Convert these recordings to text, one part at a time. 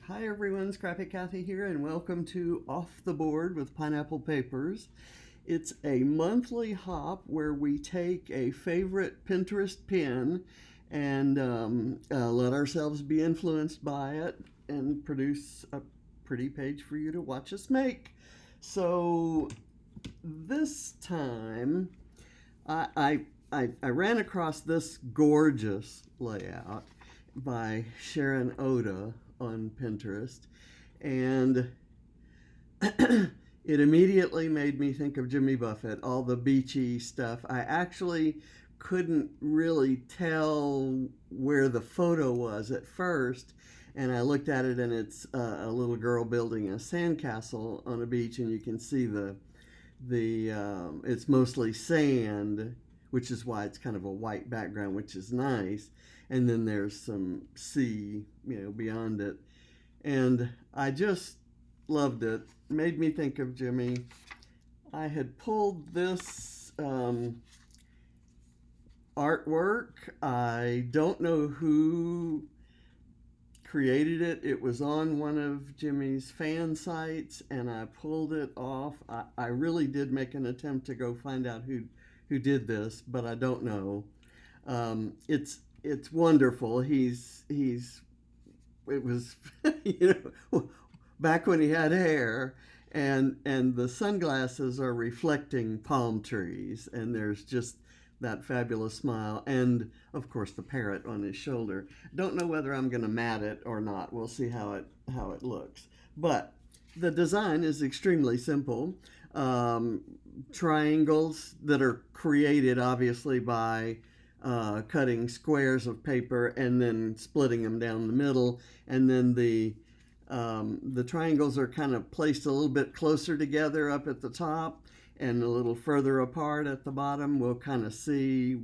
Hi everyone, Scrappy Kathy here, and welcome to Off the Board with Pineapple Papers. It's a monthly hop where we take a favorite Pinterest pin and let ourselves be influenced by it and produce a pretty page for you to watch us make. So this time I ran across this gorgeous layout by Sharon Oda on Pinterest, and it immediately made me think of Jimmy Buffett, all the beachy stuff. I actually couldn't really tell where the photo was at first, and I looked at it, and it's a little girl building a sandcastle on a beach, and you can see the it's mostly sand, which is why it's kind of a white background, which is nice. And then there's some sea, beyond it. And I just loved it. Made me think of Jimmy. I had pulled this artwork. I don't know who created it. It was on one of Jimmy's fan sites, and I pulled it off. I really did make an attempt to go find out who did this, but I don't know. It's wonderful. It was back when he had hair, and the sunglasses are reflecting palm trees, and there's just that fabulous smile, and of course the parrot on his shoulder. Don't know whether I'm going to mat it or not. We'll see how it looks. But the design is extremely simple. Triangles that are created obviously by cutting squares of paper and then splitting them down the middle, and then the triangles are kind of placed a little bit closer together up at the top and a little further apart at the bottom. We'll kind of see,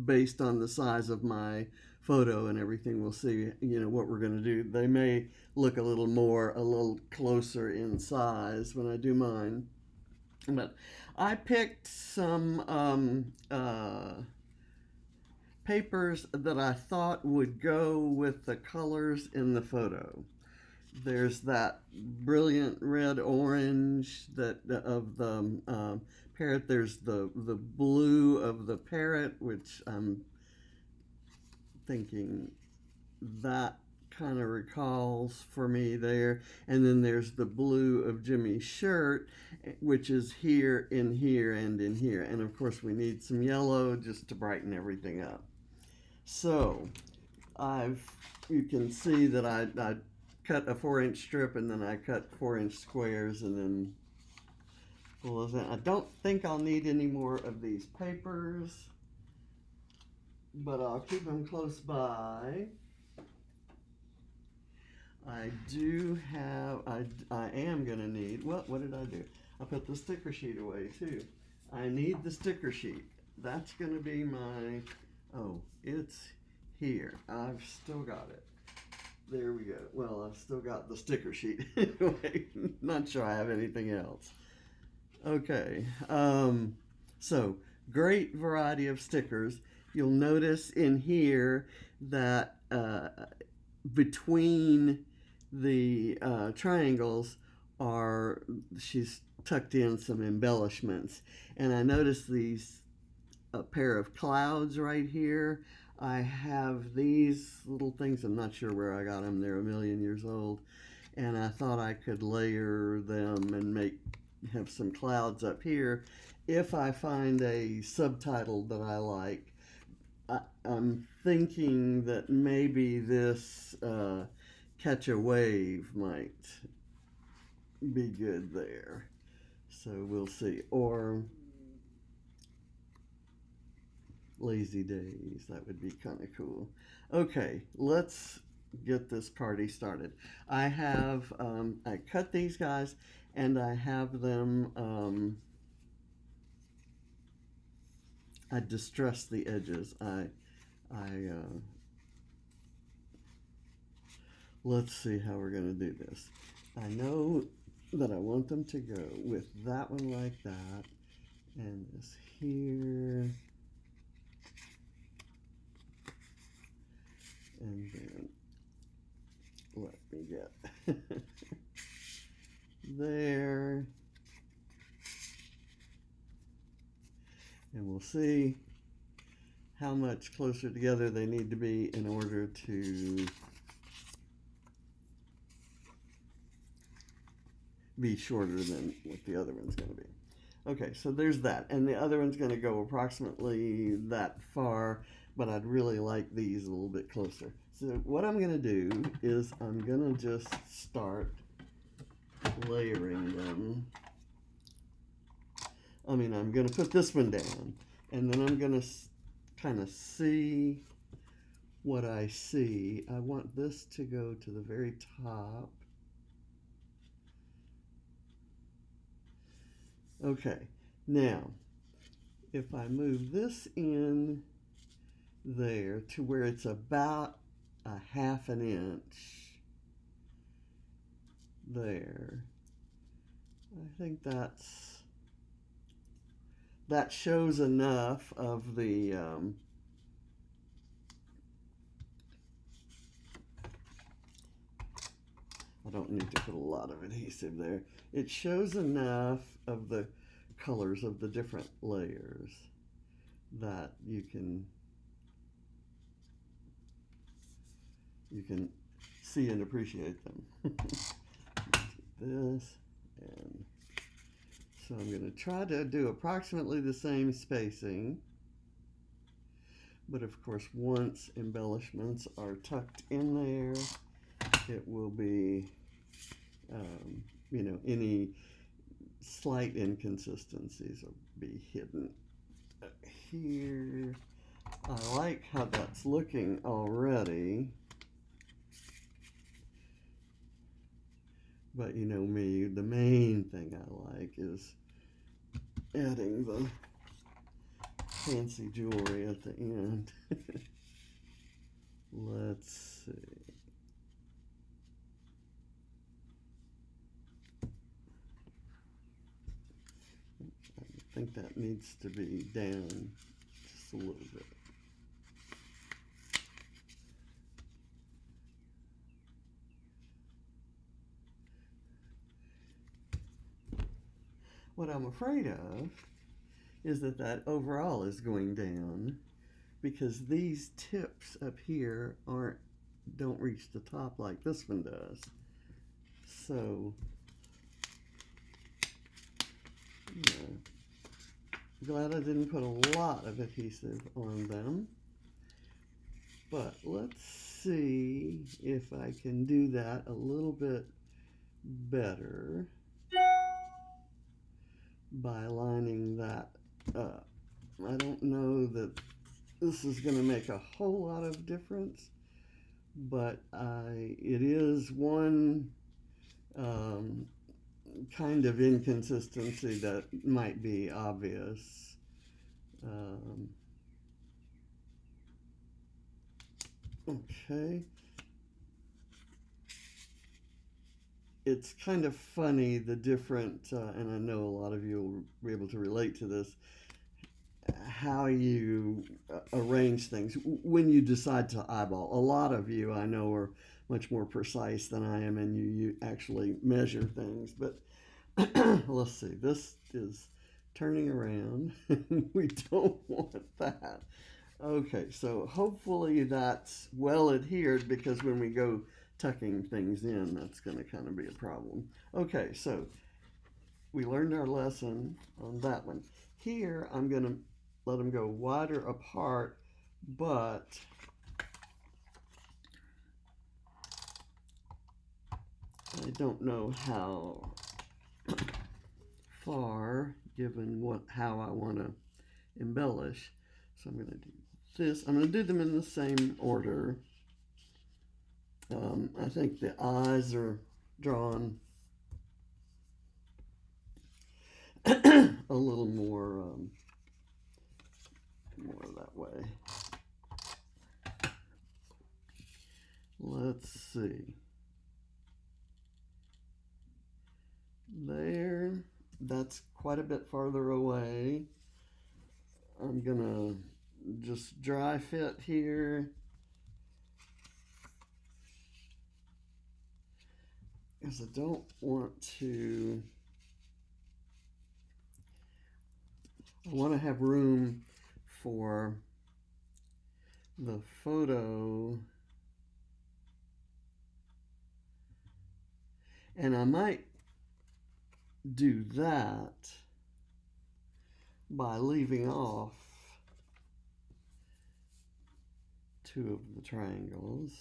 based on the size of my photo and everything, we'll see what we're going to do. They may look a little closer in size when I do mine. But I picked some papers that I thought would go with the colors in the photo. There's that brilliant red orange of the parrot. There's the blue of the parrot, which I'm thinking that kind of recalls for me there. And then there's the blue of Jimmy's shirt, which is here, in here, and in here. And of course we need some yellow just to brighten everything up. So you can see that I cut a 4-inch strip, and then I cut 4-inch squares, and then I don't think I'll need any more of these papers, but I'll keep them close by. I am gonna need, what did I do? I put the sticker sheet away too. I need the sticker sheet. That's gonna be my, it's here. I've still got it. There we go. Well, I've still got the sticker sheet. Anyway, not sure I have anything else. Okay, so great variety of stickers. You'll notice in here that between the triangles she's tucked in some embellishments. And I noticed a pair of clouds right here. I have these little things. I'm not sure where I got them. They're a million years old. And I thought I could layer them and have some clouds up here if I find a subtitle that I like. I'm thinking that maybe this Catch a Wave might be good there. So we'll see. Or Lazy Days, that would be kind of cool. Okay, let's get this party started. I cut these guys, and I have them, I distress the edges. Let's see how we're going to do this. I know that I want them to go with that one like that, and this here, and then me get there. And we'll see how much closer together they need to be in order to be shorter than what the other one's going to be. Okay, so there's that. And the other one's going to go approximately that far, but I'd really like these a little bit closer. So what I'm going to do is I'm going to just start layering them. I mean, I'm going to put this one down, and then I'm going to kind of see what I see. I want this to go to the very top. Okay, now, if I move this in there to where it's about a ½ inch there, I think that shows enough of the I don't need to put a lot of adhesive there. It shows enough of the colors of the different layers that you can see and appreciate them. This, and so I'm going to try to do approximately the same spacing, but of course once embellishments are tucked in there, it will be any slight inconsistencies will be hidden here. I like how that's looking already, but you know me, the main thing I like is adding the fancy jewelry at the end. Let's see. I think that needs to be down just a little bit. What I'm afraid of is that overall is going down because these tips up here don't reach the top like this one does. So, glad I didn't put a lot of adhesive on them. But let's see if I can do that a little bit better by lining that up. I don't know that this is going to make a whole lot of difference, but it is one kind of inconsistency that might be obvious. Okay. It's kind of funny, the different, and I know a lot of you will be able to relate to this, how you arrange things when you decide to eyeball. A lot of you I know are much more precise than I am, and you actually measure things. But let's see, this is turning around. We don't want that. Okay, so hopefully that's well adhered, because when we go tucking things in, that's going to kind of be a problem. Okay, so we learned our lesson on that one. Here, I'm going to let them go wider apart, but I don't know how far, given how I want to embellish. So I'm going to do this. I'm going to do them in the same order. I think the eyes are drawn a little more that way. Let's see. There, that's quite a bit farther away. I'm gonna just dry fit here. because I don't want to, I want to have room for the photo, and I might do that by leaving off two of the triangles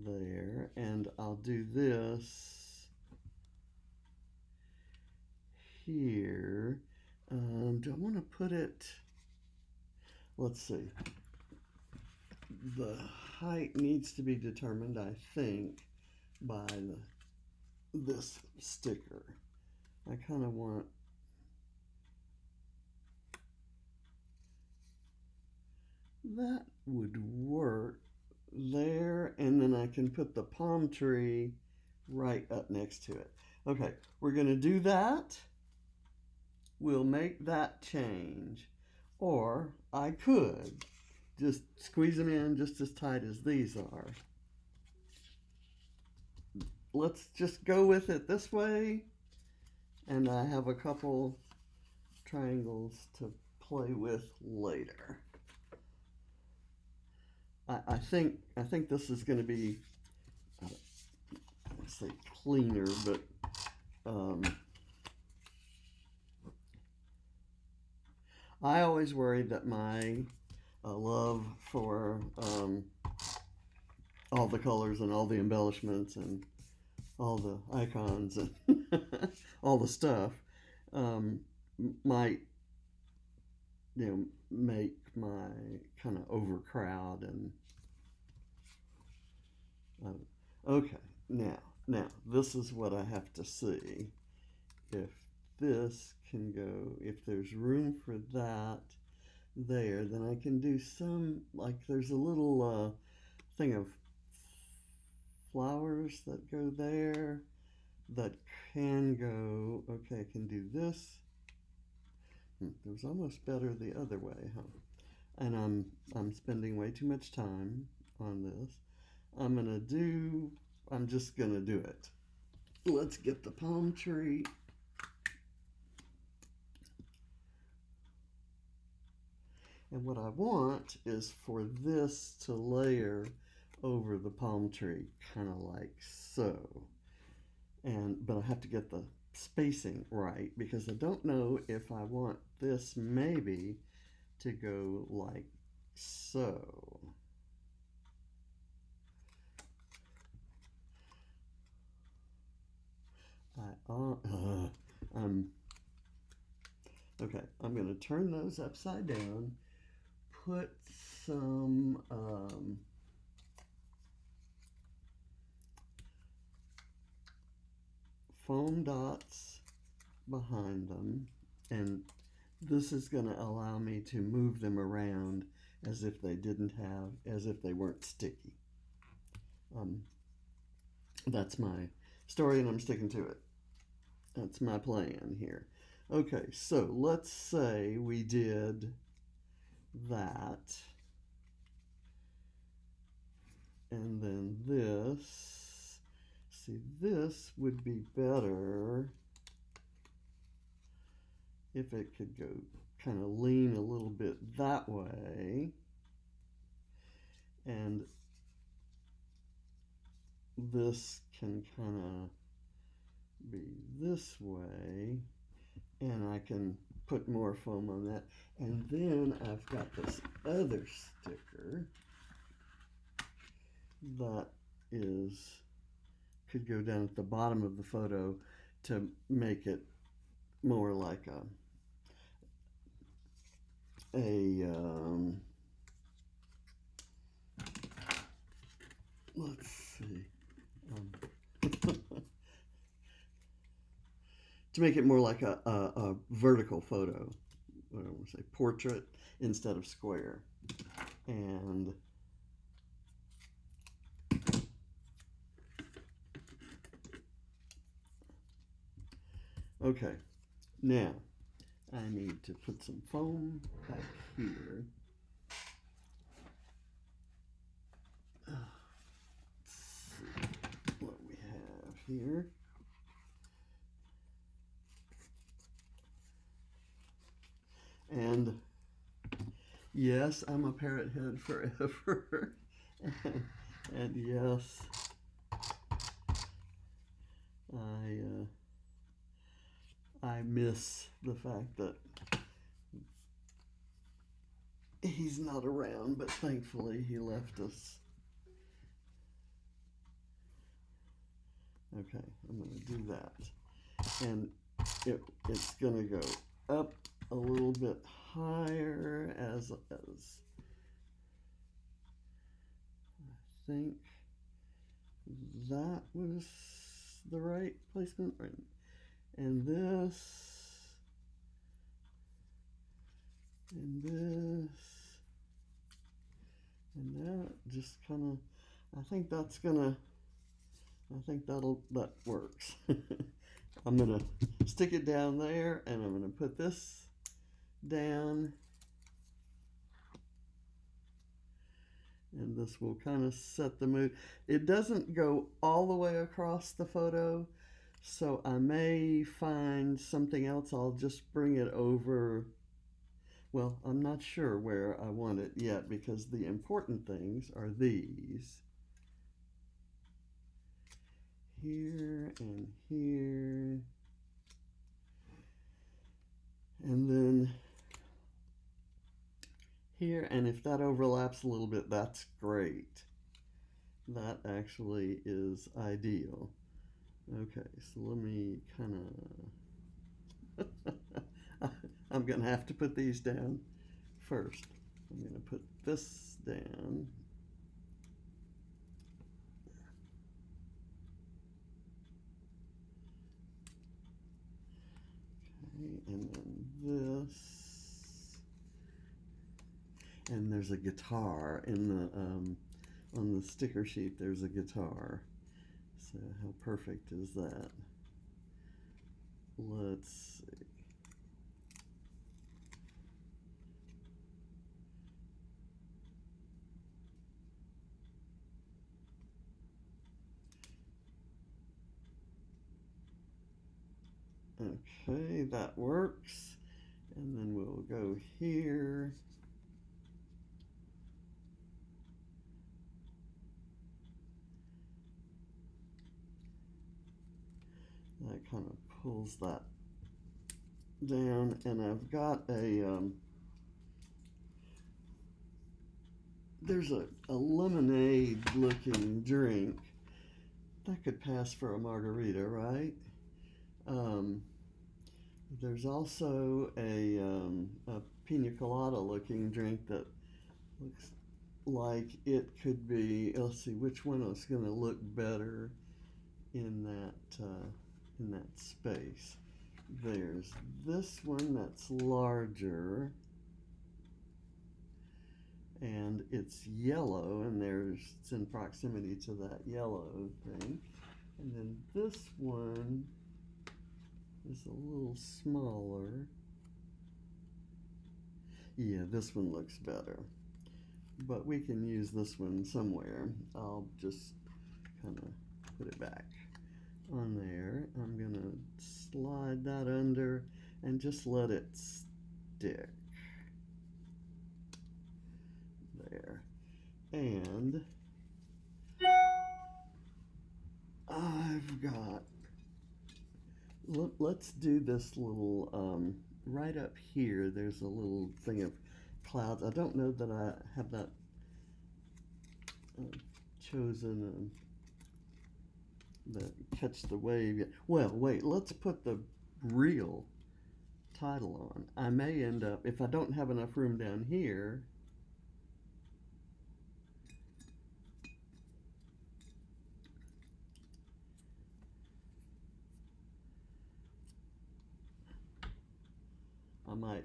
there, and I'll do this here. Do I want to put it, let's see, the height needs to be determined, I think, by this sticker. I kind of want that would work there, and then I can put the palm tree right up next to it. Okay, we're going to do that. We'll make that change. Or I could just squeeze them in just as tight as these are. Let's just go with it this way. And I have a couple triangles to play with later. I think this is going to be, I don't want to say cleaner, but I always worried that my love for all the colors and all the embellishments and all the icons and all the stuff might, make my kind of overcrowd. And okay, now this is what I have to see. If this can go, if there's room for that there, then I can do some, like there's a little thing of flowers that go there that can go, okay, I can do this. It was almost better the other way, huh? And I'm spending way too much time on this. I'm just gonna do it. Let's get the palm tree. And what I want is for this to layer over the palm tree, kind of like so. But I have to get the spacing right, because I don't know if I want this maybe to go like so. Okay, I'm going to turn those upside down, put some foam dots behind them, and this is going to allow me to move them around as if they weren't sticky. That's my story, and I'm sticking to it. That's my plan here. Okay, so let's say we did that, and then this. See, this would be better if it could go kind of lean a little bit that way, and this can kind of be this way, and I can put more foam on that. And then I've got this other sticker that could go down at the bottom of the photo to make it more like let's see, to make it more like a vertical photo, what do I want to say, portrait instead of square. And okay, now I need to put some foam back here. Let's see what we have. here. And yes, I'm a Parrothead forever. and yes, I miss the fact that he's not around, but thankfully he left us. Okay, I'm going to do that. And it's going to go up a little bit higher as I think that was the right placement. And this, and this, and that just kind of, I think that works. I'm going to stick it down there, and I'm going to put this down, and this will kind of set the mood. It doesn't go all the way across the photo, so I may find something else. I'll just bring it over. Well, I'm not sure where I want it yet, because the important things are these. Here and here. And then here, and if that overlaps a little bit, that's great. That actually is ideal. Okay, so let me kind of, I'm going to have to put these down first. I'm going to put this down. Okay, and then this. And there's a guitar in the on the sticker sheet. There's a guitar. So how perfect is that? Let's see. Okay, that works. And then we'll go here. That kind of pulls that down, and I've got there's a lemonade looking drink that could pass for a margarita, right? There's also a pina colada looking drink that looks like it could be, let's see which one is going to look better in that space. There's this one that's larger, and it's yellow, and it's in proximity to that yellow thing. And then this one is a little smaller. Yeah, this one looks better, but we can use this one somewhere. I'll just kind of put it back on there. I'm gonna slide that under and just let it stick there. And I've got, let's do this little right up here. There's a little thing of clouds. I don't know that I have that chosen the catch the wave yet. Well, wait, let's put the real title on. I may end up, if I don't have enough room down here, I might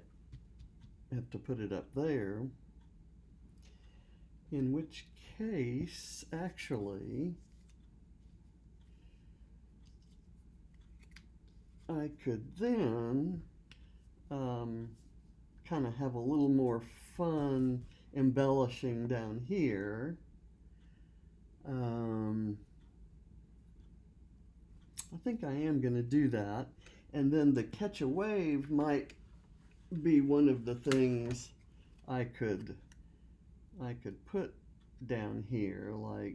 have to put it up there, in which case, actually, I could then kind of have a little more fun embellishing down here. I think I am going to do that. And then the catch a wave might be one of the things I could put down here, like,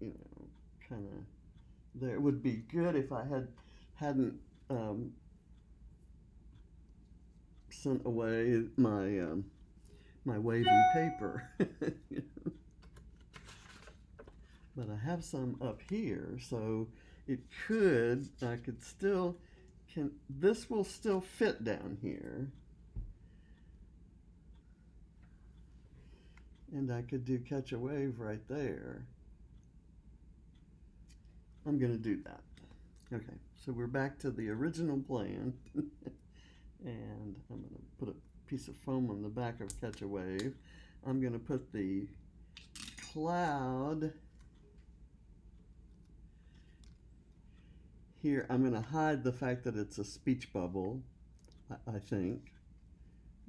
you know, kind of there. It would be good if I hadn't sent away my wavy paper. But I have some up here, so I could still, this will still fit down here. And I could do catch a wave right there. I'm going to do that. Okay, so we're back to the original plan. And I'm going to put a piece of foam on the back of catch a wave. I'm going to put the cloud here. I'm going to hide the fact that it's a speech bubble, I think,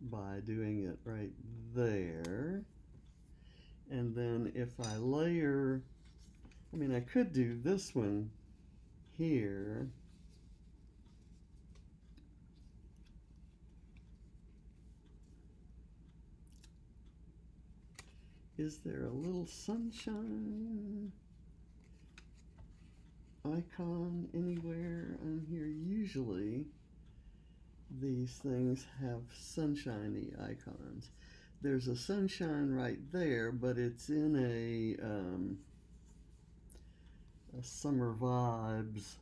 by doing it right there. And then if I layer, I mean, I could do this one here. Is there a little sunshine icon anywhere on here? Usually these things have sunshiny icons. There's a sunshine right there, but it's in a summer vibes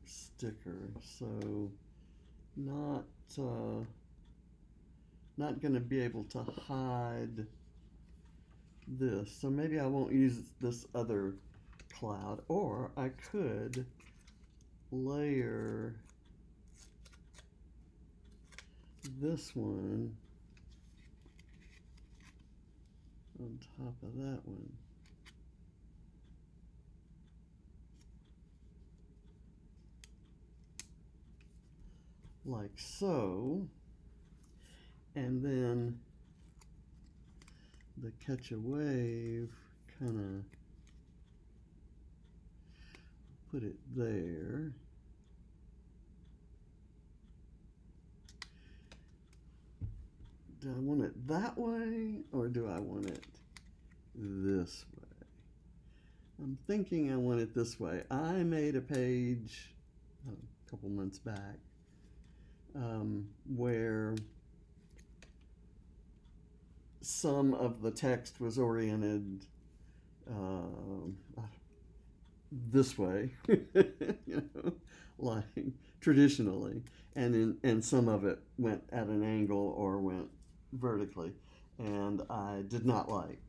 sticker, so not going to be able to hide this. So maybe I won't use this other cloud, or I could layer this one on top of that one. Like so. And then the catch a wave, kind of put it there. Do I want it that way, or do I want it this way? I'm thinking I want it this way. I made a page a couple months back where some of the text was oriented this way, you know, like traditionally, and some of it went at an angle or went vertically, and I did not like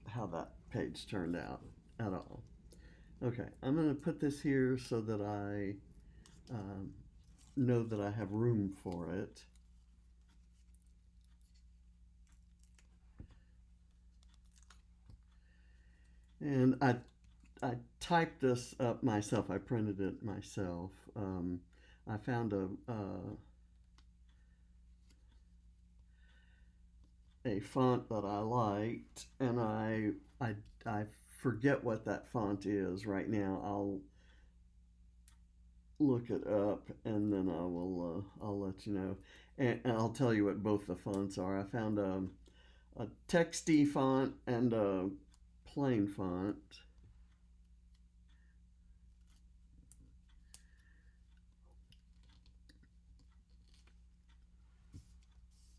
how that page turned out at all. Okay, I'm going to put this here so that I know that I have room for it. And I typed this up myself. I printed it myself. I found a font that I liked, and I forget what that font is right now. I'll look it up, and then I'll let you know, and I'll tell you what both the fonts are. I found a texty font and a plain font.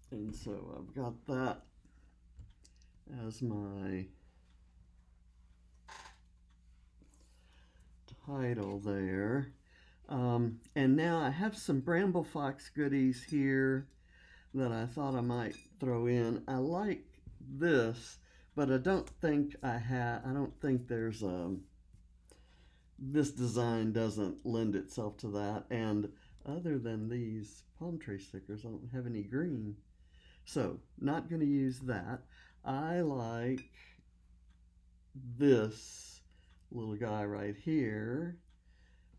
And so I've got that as my title there. And now I have some Bramble Fox goodies here that I thought I might throw in. I like this, but I don't think there's this design doesn't lend itself to that. And other than these palm tree stickers, I don't have any green. So, not going to use that. I like this little guy right here,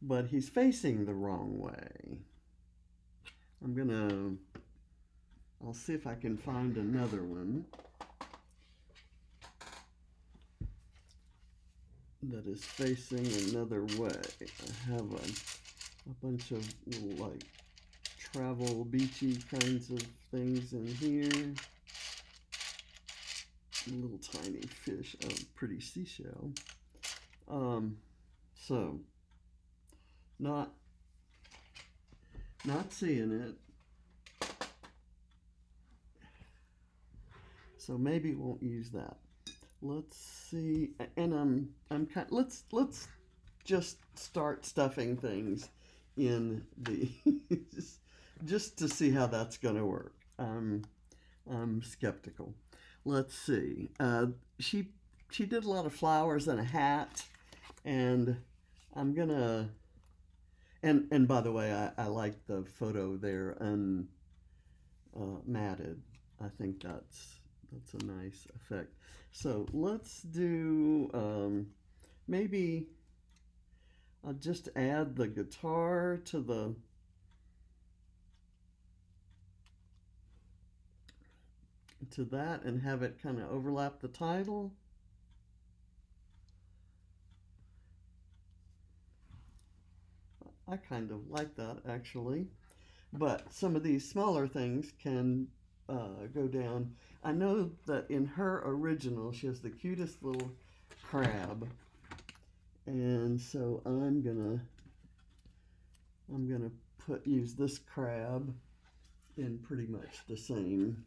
but he's facing the wrong way. I'll see if I can find another one. that is facing another way. I have a bunch of little, like, travel beachy kinds of things in here. A little tiny fish, a pretty seashell. So not seeing it. So maybe won't use that. Let's see, and I'm kind. Let's just start stuffing things in the just to see how that's going to work. I'm skeptical. Let's see. She did a lot of flowers and a hat, and I'm gonna. And by the way, I like the photo there matted. I think that's a nice effect. So let's do maybe I'll just add the guitar to that and have it kind of overlap the title. I kind of like that actually, but some of these smaller things can go down. I know that in her original she has the cutest little crab, and so I'm gonna use this crab in pretty much the same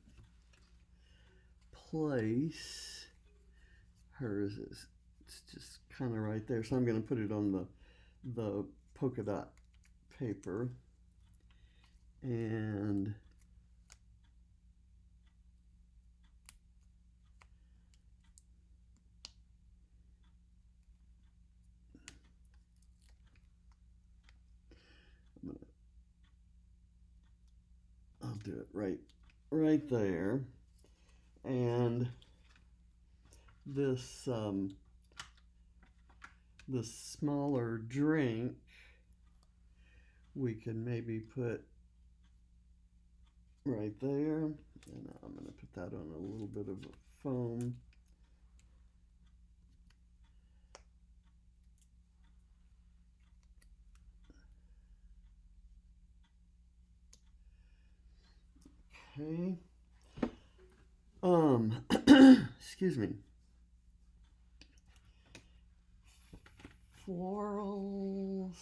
place. Hers is, it's just kind of right there, so I'm going to put it on the polka dot paper, and I'll do it right there. And this this smaller drink we can maybe put right there, and I'm going to put that on a little bit of a foam. Okay. Excuse me. Florals.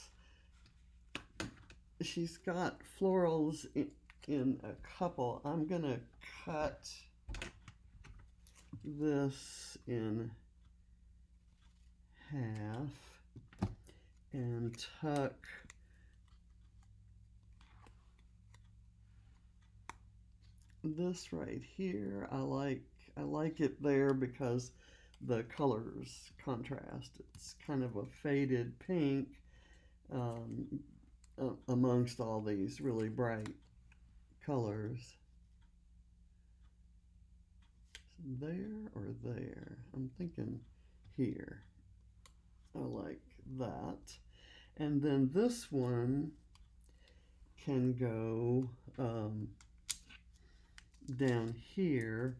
She's got florals in a couple. I'm gonna cut this in half and tuck this right here. I like it there because the colors contrast. It's kind of a faded pink amongst all these really bright colors. There or there? I'm thinking here. I like that. And then this one can go down here.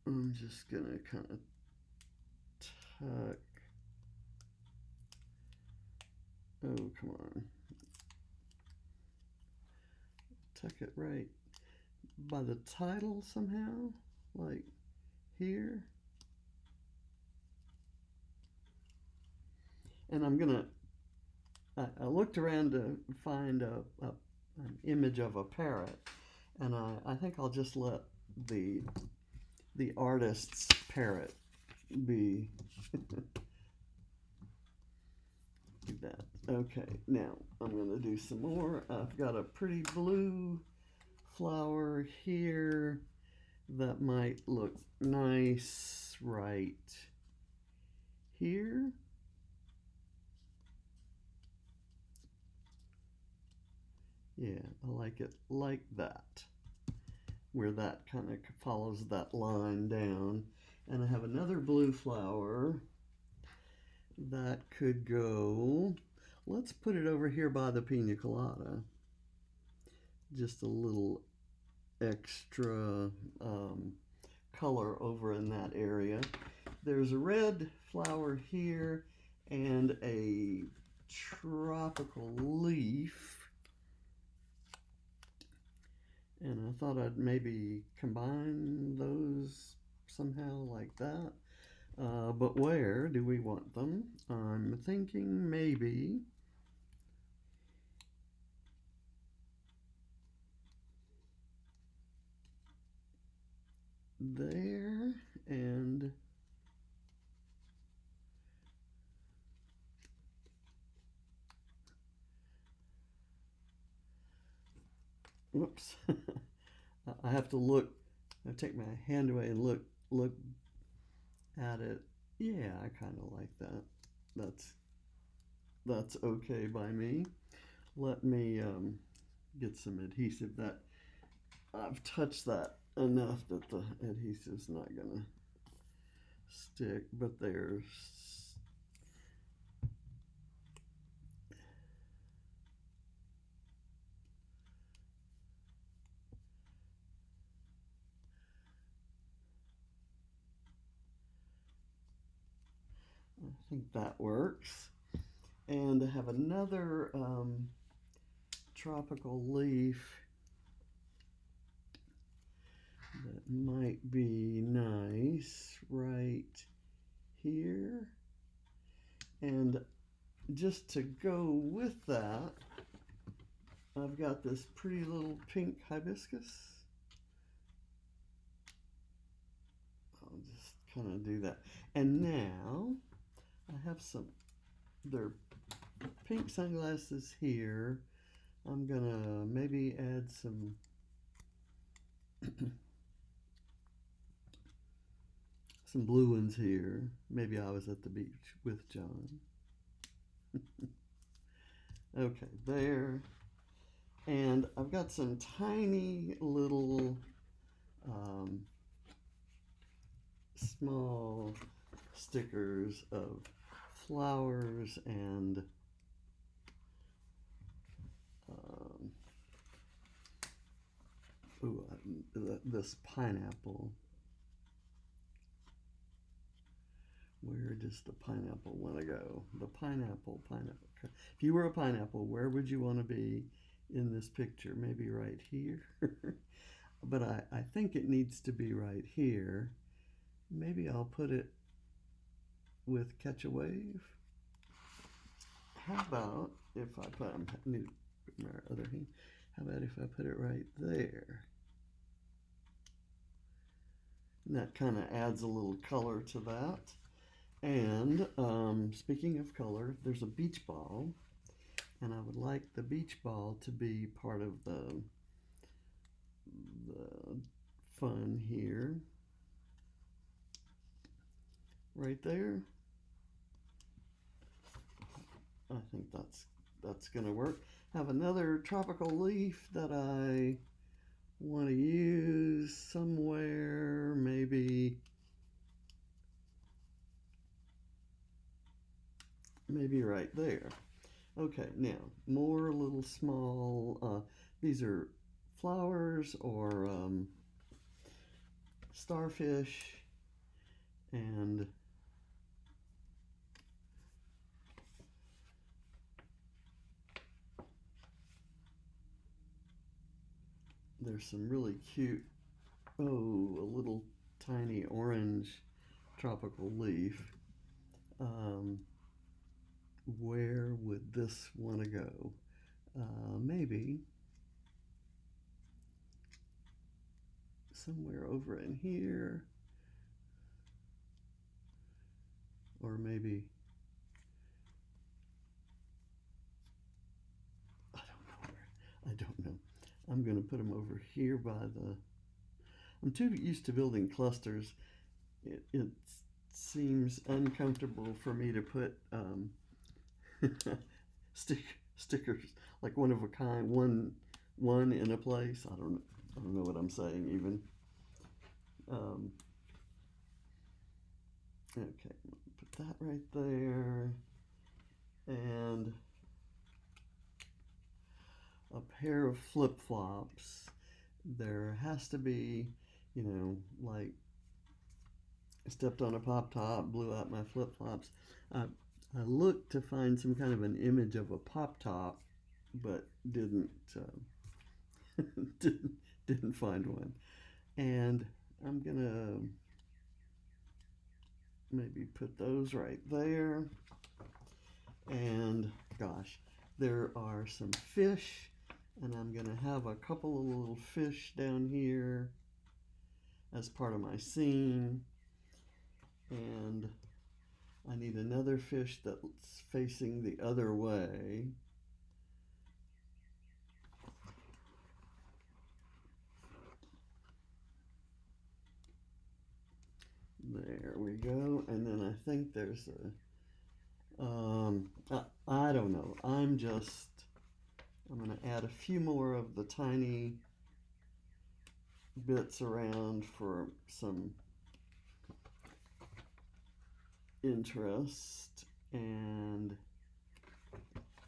I'm just gonna kind of tuck. Oh, come on. Tuck it right by the title somehow, like here. And I'm gonna, I looked around to find an image of a parrot, and I think I'll just let the artist's parrot be. Do that. Okay, now I'm going to do some more. I've got a pretty blue flower here that might look nice right here. Yeah, I like it like that, where that kind of follows that line down. And I have another blue flower that could go, let's put it over here by the pina colada. Just a little extra color over in that area. There's a red flower here and a tropical leaf. And I thought I'd maybe combine those somehow like that. But where do we want them? I'm thinking maybe there and whoops. I have to look. I take my hand away and look at it. Yeah, I kind of like that. That's okay by me. Let me get some adhesive. That I've touched that enough that the adhesive's not gonna stick. But there's I think that works. And I have another tropical leaf that might be nice right here. And just to go with that, I've got this pretty little pink hibiscus. I'll just kind of do that. And now I have they're pink sunglasses here. I'm gonna maybe add some some blue ones here. Maybe I was at the beach with John. Okay, there. And I've got some tiny little small stickers of flowers and this pineapple. Where does the pineapple want to go? The pineapple. If you were a pineapple, where would you want to be in this picture? Maybe right here. But I think it needs to be right here. Maybe I'll put it with Catch a Wave. How about if I put, I need to put my other hand. How about if I put it right there? And that kind of adds a little color to that. And speaking of color, there's a beach ball, and I would like the beach ball to be part of the fun here. Right there. I think that's gonna work. Have another tropical leaf that I want to use somewhere, maybe right there. Okay, now more little small, these are flowers or starfish, and there's some really cute, a little tiny orange tropical leaf. Where would this want to go? Maybe somewhere over in here, or maybe I don't know. I'm going to put them over here by the. I'm too used to building clusters. It seems uncomfortable for me to put stickers like one of a kind, one in a place. I don't know what I'm saying even. Okay, put that right there, and a pair of flip-flops, there has to be, like stepped on a pop top, blew out my flip flops. I looked to find some kind of an image of a pop top, but didn't didn't find one. And I'm gonna maybe put those right there. And gosh, there are some fish, and I'm gonna have a couple of little fish down here as part of my scene. And I need another fish that's facing the other way. There we go. And then I think there's I don't know. I'm going to add a few more of the tiny bits around for some interest. And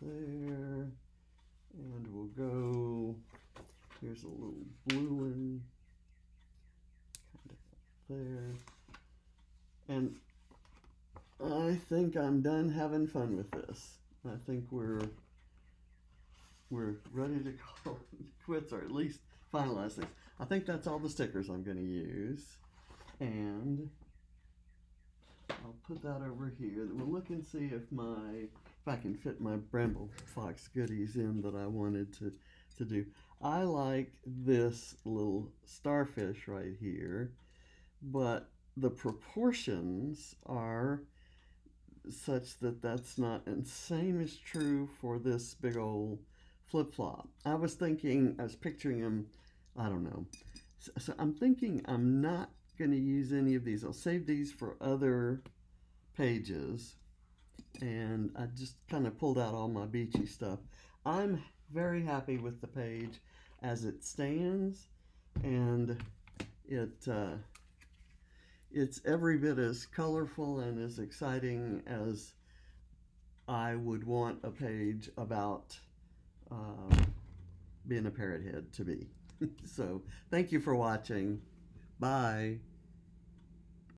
there. And we'll go, here's a little blue one, kind of up there. And I think I'm done having fun with this. I think we're ready to call it quits, or at least finalize things. I think that's all the stickers I'm going to use. And I'll put that over here. We'll look and see if I can fit my Bramble Fox goodies in that I wanted to do. I like this little starfish right here, but the proportions are such that that's not, and same is true for this big old flip-flop. I was picturing him, I don't know. So I'm thinking I'm not going to use any of these. I'll save these for other pages. And I just kind of pulled out all my beachy stuff. I'm very happy with the page as it stands, and it's every bit as colorful and as exciting as I would want a page about being a Parrothead to be. So thank you for watching. Bye.